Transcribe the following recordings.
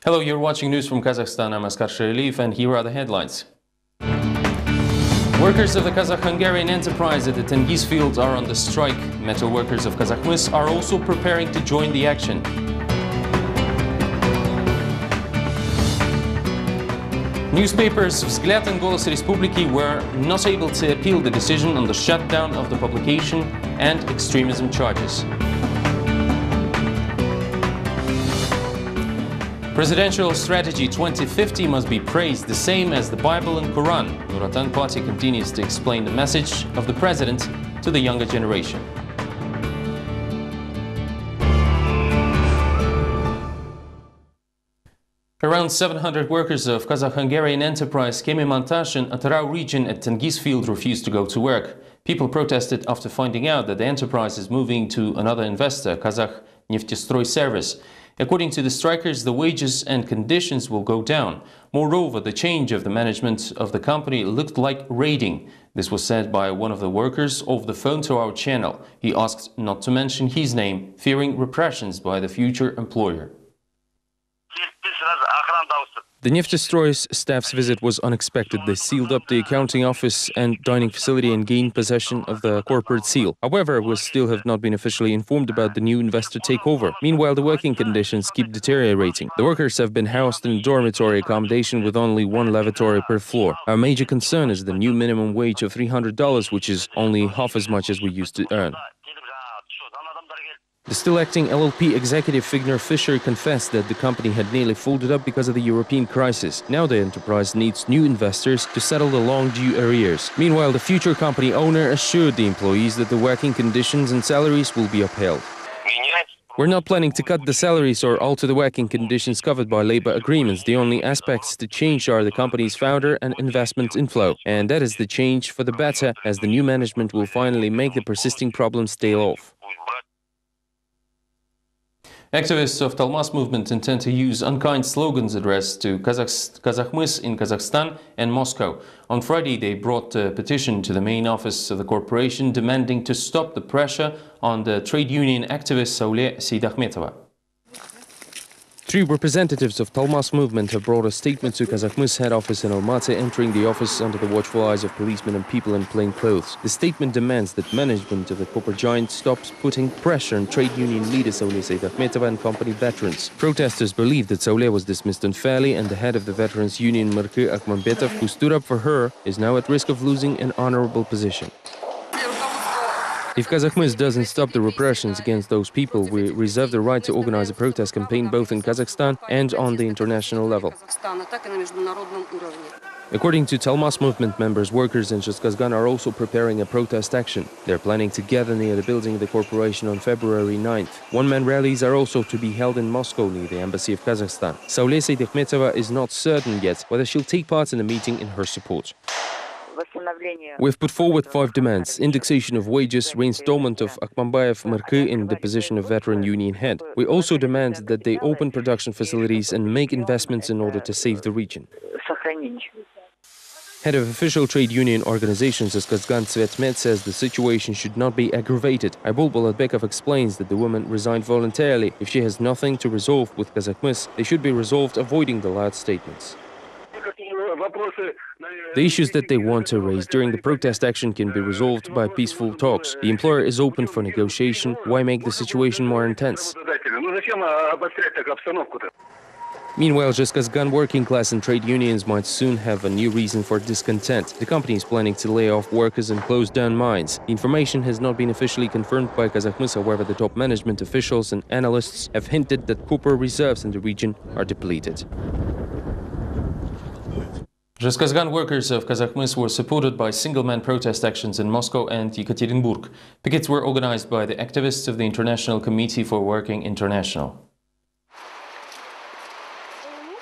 Hello, you're watching news from Kazakhstan. I'm Askar Sheraliyev, and here are the headlines. Workers of the Kazakh-Hungarian enterprise at the Tengiz field are on the strike. Metal workers of Kazakhmys are also preparing to join the action. Newspapers Vzгляд and Голос Respubliki were not able to appeal the decision on the shutdown of the publication and extremism charges. Presidential Strategy 2050 must be praised the same as the Bible and Quran. Nur Otan Party continues to explain the message of the president to the younger generation. Around 700 workers of Kazakh-Hungarian enterprise Kemi-Montaj in Atarau region at Tengiz field refused to go to work. People protested after finding out that the enterprise is moving to another investor, Kazakh Neftestroi Service. According to the strikers, the wages and conditions will go down. Moreover, the change of the management of the company looked like raiding. This was said by one of the workers over the phone to our channel. He asked not to mention his name, fearing repressions by the future employer. The Neftestroi staff's visit was unexpected. They sealed up the accounting office and dining facility and gained possession of the corporate seal. However, we still have not been officially informed about the new investor takeover. Meanwhile, the working conditions keep deteriorating. The workers have been housed in dormitory accommodation with only one lavatory per floor. Our major concern is the new minimum wage of $300, which is only half as much as we used to earn. The still acting LLP executive Figner Fischer confessed that the company had nearly folded up because of the European crisis. Now the enterprise needs new investors to settle the long-due arrears. Meanwhile, the future company owner assured the employees that the working conditions and salaries will be upheld. We're not planning to cut the salaries or alter the working conditions covered by labor agreements. The only aspects to change are the company's founder and investment inflow. And that is the change for the better, as the new management will finally make the persisting problems tail off. Activists of Talmas movement intend to use unkind slogans addressed to Kazakhmys in Kazakhstan and Moscow. On Friday, they brought a petition to the main office of the corporation demanding to stop the pressure on the trade union activist Saule Seydahmetova. Three representatives of Talmas movement have brought a statement to Kazakhmys head office in Almaty, entering the office under the watchful eyes of policemen and people in plain clothes. The statement demands that management of the copper giant stops putting pressure on trade union leader Saule Seydahmetova and company veterans. Protesters believe that Saule was dismissed unfairly, and the head of the veterans union Mirky Akmambetov, who stood up for her, is now at risk of losing an honorable position. If Kazakhmys doesn't stop the repressions against those people, we reserve the right to organize a protest campaign both in Kazakhstan and on the international level. According to Talmas movement members, workers in Zhezkazgan are also preparing a protest action. They're planning to gather near the building of the corporation on February 9th. One-man rallies are also to be held in Moscow near the embassy of Kazakhstan. Saule Seydahmetova is not certain yet whether she'll take part in the meeting in her support. We've put forward 5 demands: indexation of wages, reinstallment of Akmambayev Mirky in the position of veteran union head. We also demand that they open production facilities and make investments in order to save the region. Head of official trade union organizations Zhezkazgan Tsvetmet says the situation should not be aggravated. Aybol Bolatbekov explains that the woman resigned voluntarily. If she has nothing to resolve with Kazakhmys, they should be resolved avoiding the loud statements. The issues that they want to raise during the protest action can be resolved by peaceful talks. The employer is open for negotiation. Why make the situation more intense? Meanwhile, Zhezkazgan working class and trade unions might soon have a new reason for discontent. The company is planning to lay off workers and close down mines. The information has not been officially confirmed by Kazakhmys. However, the top management officials and analysts have hinted that copper reserves in the region are depleted. Zhezkazgan workers of Kazakhmys were supported by single-man protest actions in Moscow and Yekaterinburg. Pickets were organized by the activists of the International Committee for Working International.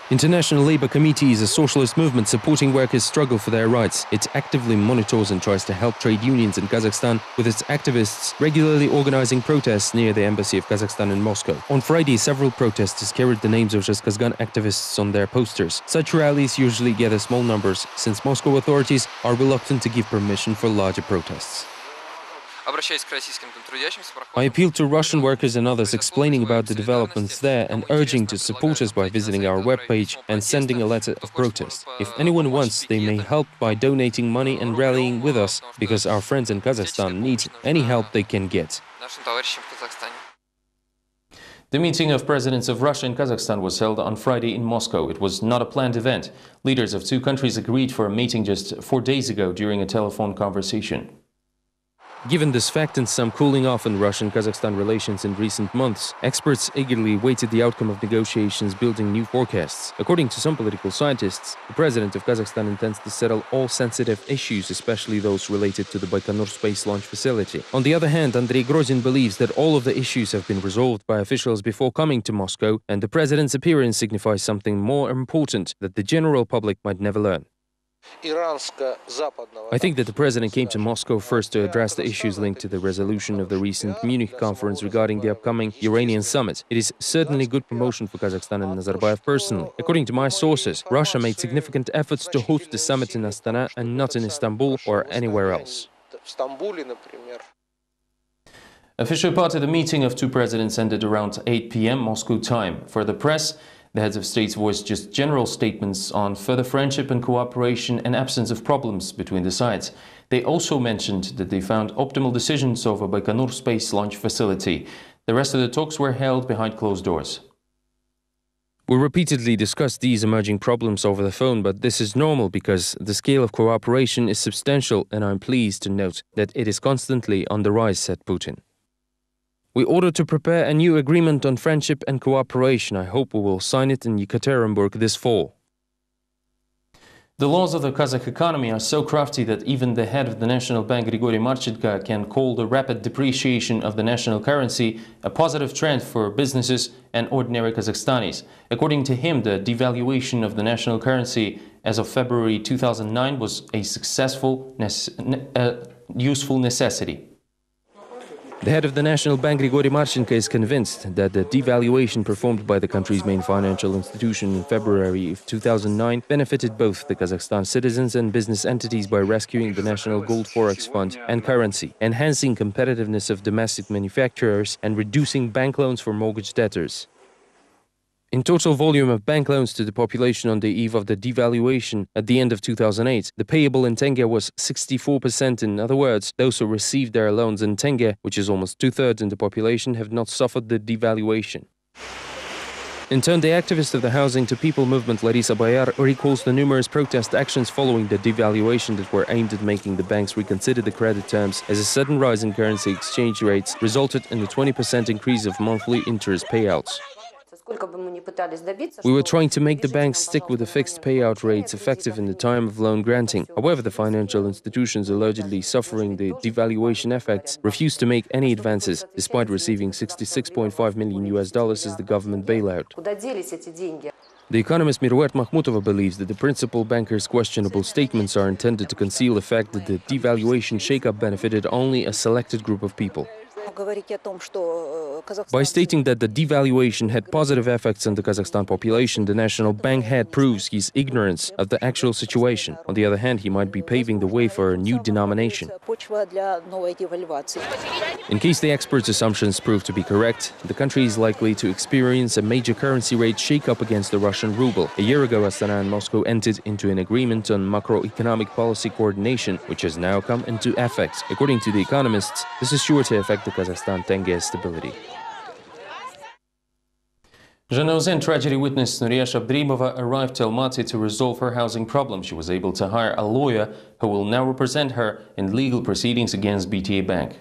International Labour Committee is a socialist movement supporting workers' struggle for their rights. It actively monitors and tries to help trade unions in Kazakhstan, with its activists regularly organizing protests near the embassy of Kazakhstan in Moscow. On Friday, several protesters carried the names of Zhezkazgan activists on their posters. Such rallies usually gather small numbers, since Moscow authorities are reluctant to give permission for larger protests. I appeal to Russian workers and others explaining about the developments there and urging to support us by visiting our webpage and sending a letter of protest. If anyone wants, they may help by donating money and rallying with us, because our friends in Kazakhstan need any help they can get. The meeting of presidents of Russia and Kazakhstan was held on Friday in Moscow. It was not a planned event. Leaders of two countries agreed for a meeting just 4 days ago during a telephone conversation. Given this fact and some cooling off in Russian-Kazakhstan relations in recent months, experts eagerly awaited the outcome of negotiations building new forecasts. According to some political scientists, the president of Kazakhstan intends to settle all sensitive issues, especially those related to the Baikonur space launch facility. On the other hand, Andrei Grozin believes that all of the issues have been resolved by officials before coming to Moscow, and the president's appearance signifies something more important that the general public might never learn. I think that the president came to Moscow first to address the issues linked to the resolution of the recent Munich conference regarding the upcoming Iranian summit. It is certainly good promotion for Kazakhstan and Nazarbayev personally. According to my sources, Russia made significant efforts to host the summit in Astana and not in Istanbul or anywhere else. Official part of the meeting of two presidents ended around 8 p.m. Moscow time. For the press, the heads of states voiced just general statements on further friendship and cooperation and absence of problems between the sides. They also mentioned that they found optimal decisions over Baikonur space launch facility. The rest of the talks were held behind closed doors. We repeatedly discussed these emerging problems over the phone, but this is normal because the scale of cooperation is substantial, and I'm pleased to note that it is constantly on the rise, said Putin. We ordered to prepare a new agreement on friendship and cooperation. I hope we will sign it in Yekaterinburg this fall. The laws of the Kazakh economy are so crafty that even the head of the National Bank, Grigory Marchenko, can call the rapid depreciation of the national currency a positive trend for businesses and ordinary Kazakhstanis. According to him, the devaluation of the national currency as of February 2009 was a successful, useful necessity. The head of the National Bank, Grigory Marchenko, is convinced that the devaluation performed by the country's main financial institution in February of 2009 benefited both the Kazakhstan citizens and business entities by rescuing the national gold forex fund and currency, enhancing competitiveness of domestic manufacturers, and reducing bank loans for mortgage debtors. In total volume of bank loans to the population on the eve of the devaluation at the end of 2008, the payable in tenge was 64%. In other words, those who received their loans in tenge, which is almost two-thirds in the population, have not suffered the devaluation. In turn, the activist of the Housing to People movement, Larisa Bayar, recalls the numerous protest actions following the devaluation that were aimed at making the banks reconsider the credit terms, as a sudden rise in currency exchange rates resulted in a 20% increase of monthly interest payouts. We were trying to make the banks stick with the fixed payout rates effective in the time of loan granting. However, the financial institutions allegedly suffering the devaluation effects refused to make any advances, despite receiving $66.5 million as the government bailout. The economist Miruet Makhmutova believes that the principal banker's questionable statements are intended to conceal the fact that the devaluation shakeup benefited only a selected group of people. By stating that the devaluation had positive effects on the Kazakhstan population, the National Bank head proves his ignorance of the actual situation. On the other hand, he might be paving the way for a new denomination. In case the experts' assumptions prove to be correct, the country is likely to experience a major currency rate shake-up against the Russian ruble. A year ago, Astana and Moscow entered into an agreement on macroeconomic policy coordination, which has now come into effect. According to the economists, this is sure to affect the Kazakhstan tenge stability. Zhanaozen tragedy witness Nuria Shabdrimova arrived to Almaty to resolve her housing problem. She was able to hire a lawyer who will now represent her in legal proceedings against BTA Bank.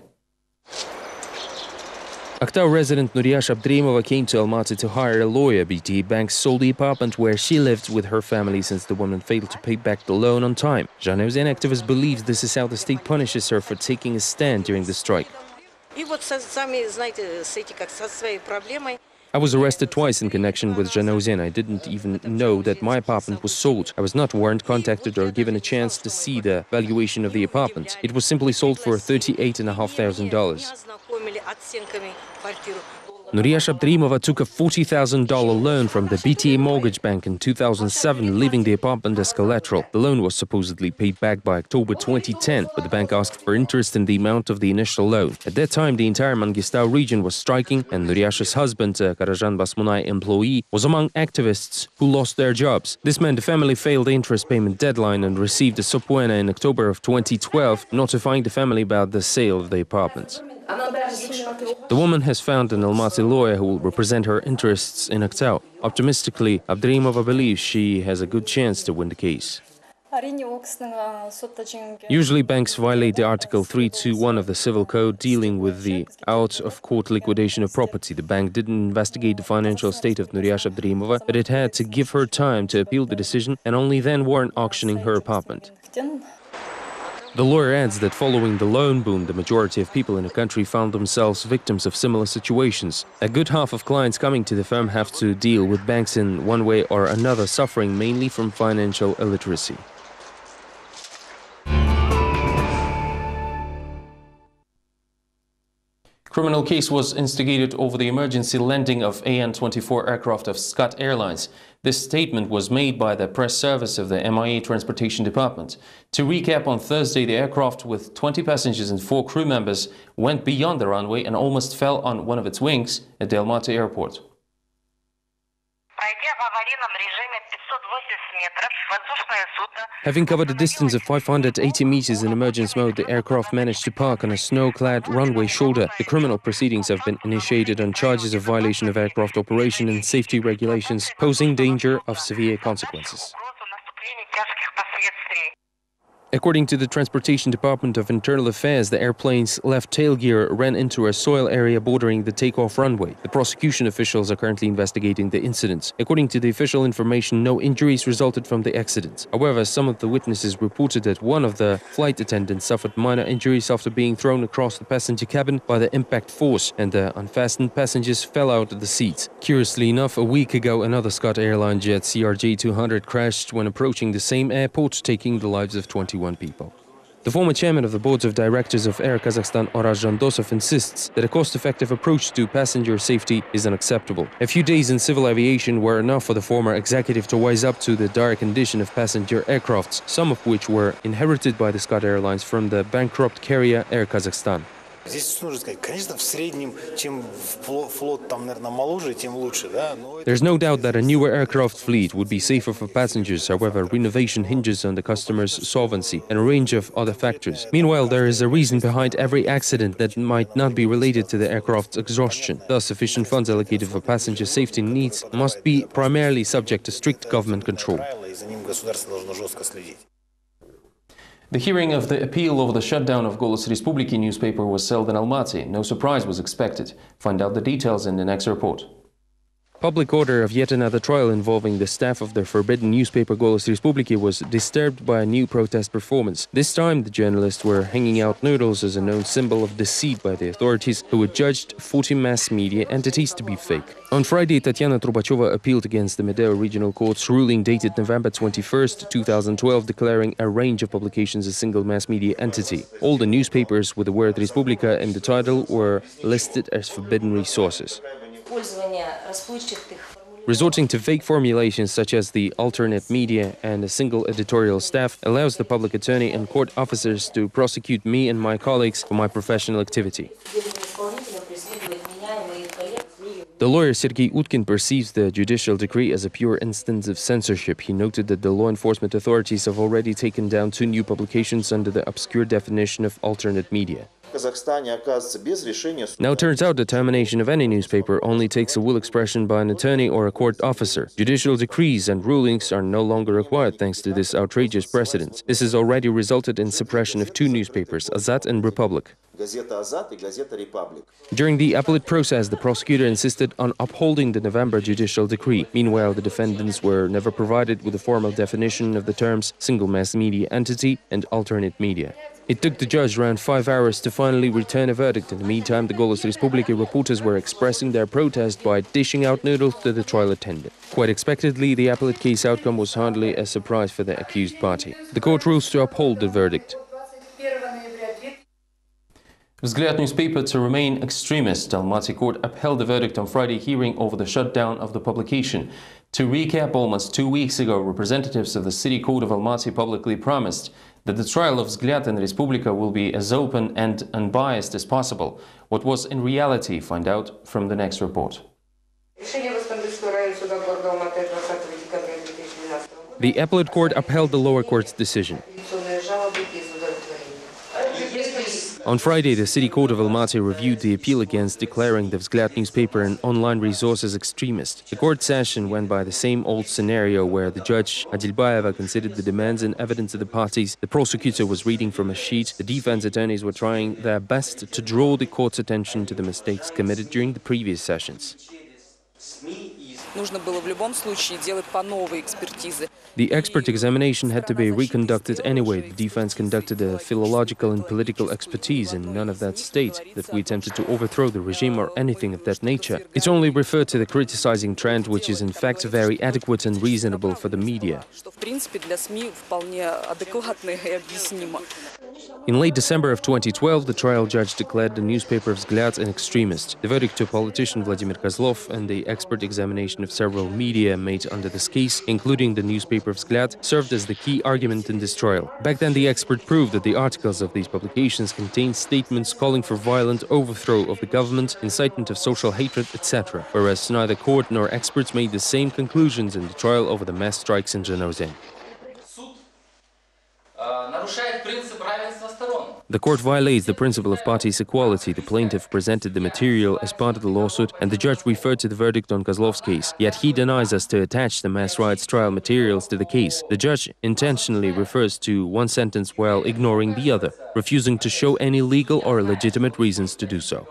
Aktau resident Nuria Shabdrimova came to Almaty to hire a lawyer. BTA Bank sold the apartment where she lived with her family since the woman failed to pay back the loan on time. Zhanaozen activist believes this is how the state punishes her for taking a stand during the strike. I was arrested twice in connection with Zhanaozen. I didn't even know that my apartment was sold. I was not warned, contacted or given a chance to see the valuation of the apartment. It was simply sold for $38,500. Nuria Abdrimova took a $40,000 loan from the BTA Mortgage Bank in 2007, leaving the apartment as collateral. The loan was supposedly paid back by October 2010, but the bank asked for interest in the amount of the initial loan. At that time, the entire Mangistau region was striking, and Nuria's husband, a Karajan Basmunai employee, was among activists who lost their jobs. This meant the family failed the interest payment deadline and received a subpoena in October of 2012, notifying the family about the sale of the apartment. The woman has found an Almaty lawyer who will represent her interests in Aktau. Optimistically, Abdrimova believes she has a good chance to win the case. Usually banks violate the Article 321 of the Civil Code dealing with the out-of-court liquidation of property. The bank didn't investigate the financial state of Nuria Abdrimova, but it had to give her time to appeal the decision and only then warrant auctioning her apartment. The lawyer adds that following the loan boom, the majority of people in the country found themselves victims of similar situations. A good half of clients coming to the firm have to deal with banks in one way or another, suffering mainly from financial illiteracy. Criminal case was instigated over the emergency landing of AN-24 aircraft of Scott Airlines. This statement was made by the press service of the MIA Transportation Department. To recap, on Thursday, the aircraft with 20 passengers and 4 crew members went beyond the runway and almost fell on one of its wings at the Almaty airport. Having covered a distance of 580 meters in emergency mode, the aircraft managed to park on a snow-clad runway shoulder. The criminal proceedings have been initiated on charges of violation of aircraft operation and safety regulations, posing danger of severe consequences. According to the Transportation Department of Internal Affairs, the airplane's left tail gear ran into a soil area bordering the takeoff runway. The prosecution officials are currently investigating the incident. According to the official information, no injuries resulted from the accident. However, some of the witnesses reported that one of the flight attendants suffered minor injuries after being thrown across the passenger cabin by the impact force, and the unfastened passengers fell out of the seats. Curiously enough, a week ago, another Scott Airline jet CRJ-200 crashed when approaching the same airport, taking the lives of 21 people. The former chairman of the boards of directors of Air Kazakhstan, Oraz Jandosov, insists that a cost-effective approach to passenger safety is unacceptable. A few days in civil aviation were enough for the former executive to wise up to the dire condition of passenger aircrafts, some of which were inherited by the Scott Airlines from the bankrupt carrier Air Kazakhstan. There's no doubt that a newer aircraft fleet would be safer for passengers. However, renovation hinges on the customer's solvency and a range of other factors. Meanwhile, there is a reason behind every accident that might not be related to the aircraft's exhaustion. Thus, sufficient funds allocated for passenger safety needs must be primarily subject to strict government control. The hearing of the appeal over the shutdown of Golos Respubliki newspaper was held in Almaty. No surprise was expected. Find out the details in the next report. Public order of yet another trial involving the staff of the forbidden newspaper Golos Respubliki was disturbed by a new protest performance. This time, the journalists were hanging out noodles as a known symbol of deceit by the authorities, who had judged 40 mass media entities to be fake. On Friday, Tatiana Trubachova appealed against the Medeo Regional Court's ruling dated November 21, 2012, declaring a range of publications a single mass media entity. All the newspapers with the word Respublika in the title were listed as forbidden resources. Resorting to fake formulations such as the alternate media and a single editorial staff allows the public attorney and court officers to prosecute me and my colleagues for my professional activity. The lawyer Sergei Utkin perceives the judicial decree as a pure instance of censorship. He noted that the law enforcement authorities have already taken down 2 new publications under the obscure definition of alternate media. Now it turns out the termination of any newspaper only takes a will expression by an attorney or a court officer. Judicial decrees and rulings are no longer required thanks to this outrageous precedent. This has already resulted in suppression of 2 newspapers, Azat and Republic. During the appellate process, the prosecutor insisted on upholding the November judicial decree. Meanwhile, the defendants were never provided with a formal definition of the terms single mass media entity and alternate media. It took the judge around 5 hours to finally return a verdict. In the meantime, the Golos Respubliki reporters were expressing their protest by dishing out noodles to the trial attendant. Quite expectedly, the appellate case outcome was hardly a surprise for the accused party. The court rules to uphold the verdict. Vzglyad newspaper to remain extremist. Almaty court upheld the verdict on Friday hearing over the shutdown of the publication. To recap, almost 2 weeks ago, representatives of the City Court of Almaty publicly promised that the trial of Vzglyad and Respublika will be as open and unbiased as possible. What was in reality? Find out from the next report. The appellate court upheld the lower court's decision. On Friday, the City Court of Almaty reviewed the appeal against declaring the Vzglyad newspaper an online resource as extremist. The court session went by the same old scenario where the judge, Adilbayeva, considered the demands and evidence of the parties. The prosecutor was reading from a sheet. The defense attorneys were trying their best to draw the court's attention to the mistakes committed during the previous sessions. The expert examination had to be reconducted anyway. The defense conducted a philological and political expertise, and none of that state that we attempted to overthrow the regime or anything of that nature. It only referred to the criticizing trend, which is in fact very adequate and reasonable for the media. In late December of 2012, the trial judge declared the newspaper Vzglyad an extremist. The verdict to politician Vladimir Kozlov and the expert examination of several media made under this case, including the newspaper Vzglyad, served as the key argument in this trial. Back then, the expert proved that the articles of these publications contained statements calling for violent overthrow of the government, incitement of social hatred, etc. Whereas neither court nor experts made the same conclusions in the trial over the mass strikes in Zhenozem. The court violates the principle of parties' equality. The plaintiff presented the material as part of the lawsuit, and the judge referred to the verdict on Kozlov's case. Yet he denies us to attach the mass riots trial materials to the case. The judge intentionally refers to one sentence while ignoring the other, refusing to show any legal or legitimate reasons to do so.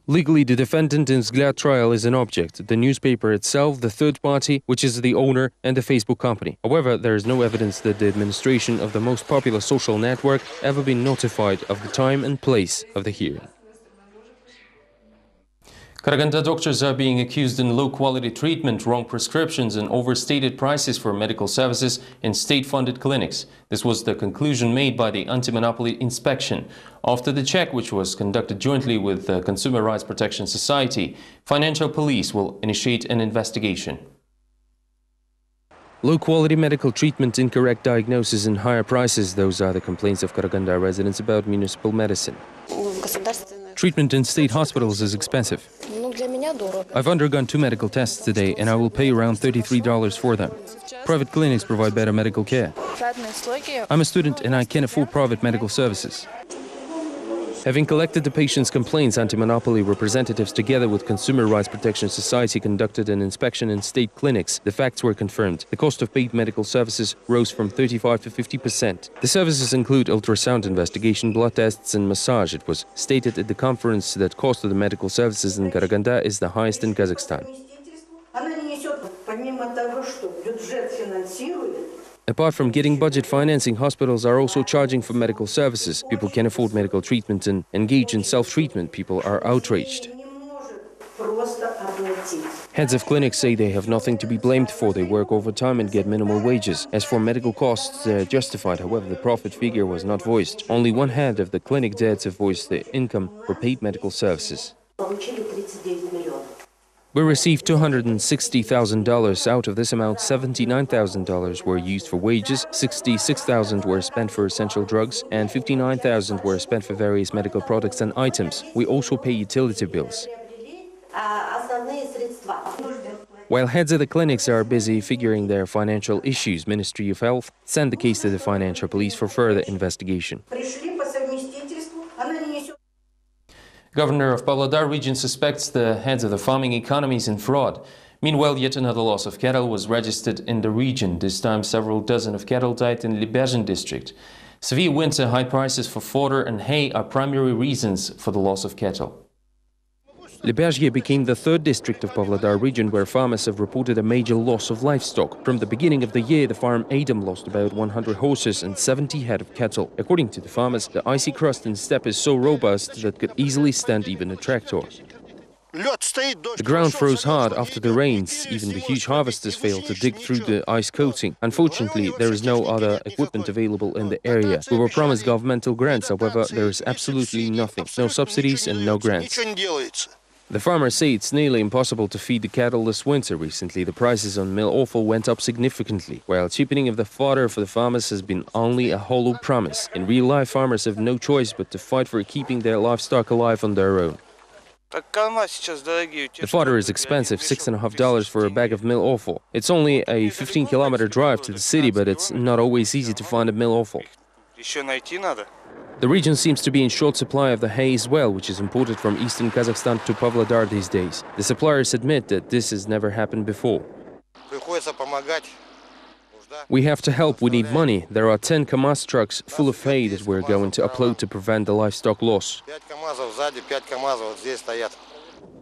Legally, the defendant in Vzglyad trial is an object, the newspaper itself, the third party, which is the owner, and the Facebook company. However, there is no evidence that the administration of the most popular social network ever been notified of the time and place of the hearing. Karaganda doctors are being accused in low-quality treatment, wrong prescriptions and overstated prices for medical services in state-funded clinics. This was the conclusion made by the Anti-Monopoly Inspection. After the check, which was conducted jointly with the Consumer Rights Protection Society, Financial Police will initiate an investigation. Low-quality medical treatment, incorrect diagnosis and higher prices, those are the complaints of Karaganda residents about municipal medicine. Treatment in state hospitals is expensive. I've undergone 2 medical tests today and I will pay around $33 for them. Private clinics provide better medical care. I'm a student and I can't afford private medical services. Having collected the patient's complaints, anti-monopoly representatives together with Consumer Rights Protection Society conducted an inspection in state clinics. The facts were confirmed. The cost of paid medical services rose from 35% to 50%. The services include ultrasound investigation, blood tests and massage. It was stated at the conference that cost of the medical services in Karaganda is the highest in Kazakhstan. Apart from getting budget financing, hospitals are also charging for medical services. People can't afford medical treatment and engage in self-treatment. People are outraged. Heads of clinics say they have nothing to be blamed for. They work overtime and get minimal wages. As for medical costs, they are justified. However, the profit figure was not voiced. Only one head of the clinic dared to voice the income for paid medical services. We received $260,000. Out of this amount, $79,000 were used for wages, $66,000 were spent for essential drugs, and $59,000 were spent for various medical products and items. We also pay utility bills. While heads of the clinics are busy figuring their financial issues, Ministry of Health sent the case to the Financial Police for further investigation. Governor of Pavlodar region suspects the heads of the farming economies in fraud. Meanwhile, yet another loss of cattle was registered in the region. This time, several dozen of cattle died in Libezhen district. Severe winter, high prices for fodder and hay are primary reasons for the loss of cattle. Libezhen became the third district of Pavlodar region where farmers have reported a major loss of livestock. From the beginning of the year, the farm Adam lost about 100 horses and 70 head of cattle. According to the farmers, the icy crust in steppe is so robust that could easily stand even a tractor. The ground froze hard after the rains. Even the huge harvesters failed to dig through the ice coating. Unfortunately, there is no other equipment available in the area. We were promised governmental grants, however, there is absolutely nothing. No subsidies and no grants. The farmers say it's nearly impossible to feed the cattle this winter. Recently, the prices on mill offal went up significantly, while cheapening of the fodder for the farmers has been only a hollow promise. In real life, farmers have no choice but to fight for keeping their livestock alive on their own. The fodder is expensive, $6.50 for a bag of mill offal. It's only a 15-kilometer drive to the city, but it's not always easy to find a mill offal. The region seems to be in short supply of the hay as well, which is imported from eastern Kazakhstan to Pavlodar these days. The suppliers admit that this has never happened before. We have to help, we need money. There are 10 KAMAZ trucks full of hay that we're going to upload to prevent the livestock loss.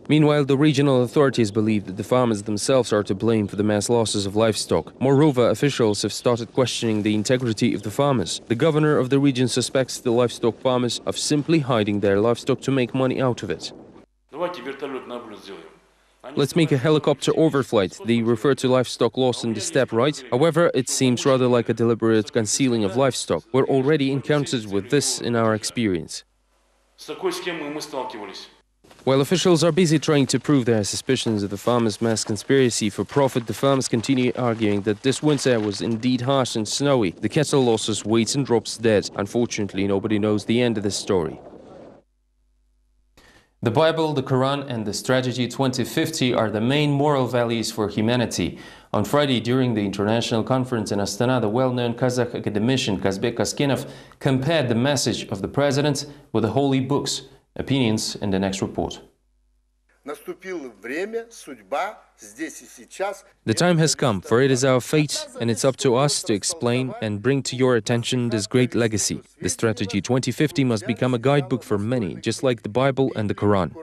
Meanwhile, the regional authorities believe that the farmers themselves are to blame for the mass losses of livestock. Moreover, officials have started questioning the integrity of the farmers. The governor of the region suspects the livestock farmers of simply hiding their livestock to make money out of it. Let's make a helicopter overflight. They refer to livestock loss in the steppe, right? However, it seems rather like a deliberate concealing of livestock. We're already encountered with this in our experience. While officials are busy trying to prove their suspicions of the farmers' mass conspiracy for profit, the farmers continue arguing that this winter was indeed harsh and snowy. The cattle losses, weights and drops dead. Unfortunately, nobody knows the end of this story. The Bible, the Quran and the Strategy 2050 are the main moral values for humanity. On Friday, during the international conference in Astana, the well-known Kazakh academician Kazbek Kaskinov compared the message of the president with the holy books. Opinions in the next report. The time has come, for it is our fate, and it's up to us to explain and bring to your attention this great legacy. The Strategy 2050 must become a guidebook for many, just like the Bible and the Quran.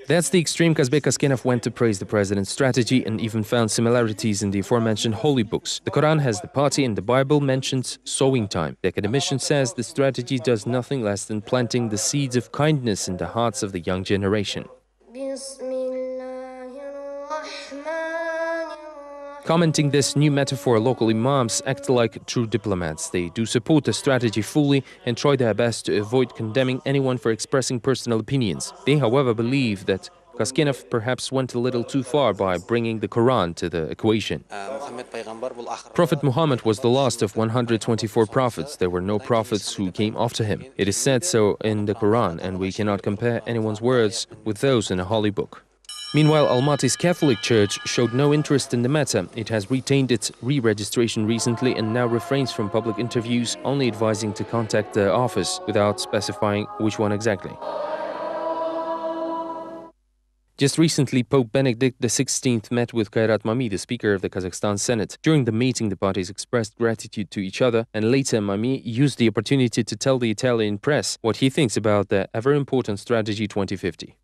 That's the extreme. Kazbek Kaskinov went to praise the president's strategy and even found similarities in the aforementioned holy books. The Quran has the party and the Bible mentions sowing time. The academician says the strategy does nothing less than planting the seeds of kindness in the hearts of the young generation. Commenting this new metaphor, local imams act like true diplomats. They do support the strategy fully and try their best to avoid condemning anyone for expressing personal opinions. They, however, believe that Kaskinov perhaps went a little too far by bringing the Quran to the equation. Prophet Muhammad was the last of 124 prophets. There were no prophets who came after him. It is said so in the Quran, and we cannot compare anyone's words with those in a holy book. Meanwhile, Almaty's Catholic Church showed no interest in the matter. It has retained its re-registration recently and now refrains from public interviews, only advising to contact the office without specifying which one exactly. Just recently, Pope Benedict XVI met with Kairat Mami, the Speaker of the Kazakhstan Senate. During the meeting, the parties expressed gratitude to each other, and later Mami used the opportunity to tell the Italian press what he thinks about the ever-important Strategy 2050.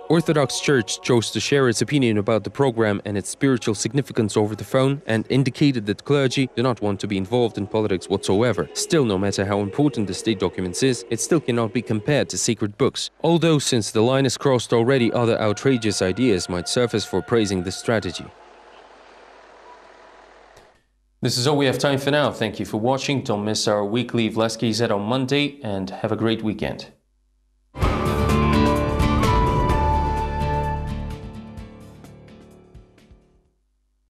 Orthodox Church chose to share its opinion about the program and its spiritual significance over the phone and indicated that clergy do not want to be involved in politics whatsoever. Still, no matter how important the state documents is, it still cannot be compared to sacred books. Although, since the line is crossed already, other outrageous ideas might surface for praising this strategy. This is all we have time for now. Thank you for watching. Don't miss our weekly Vleski Z on Monday and have a great weekend.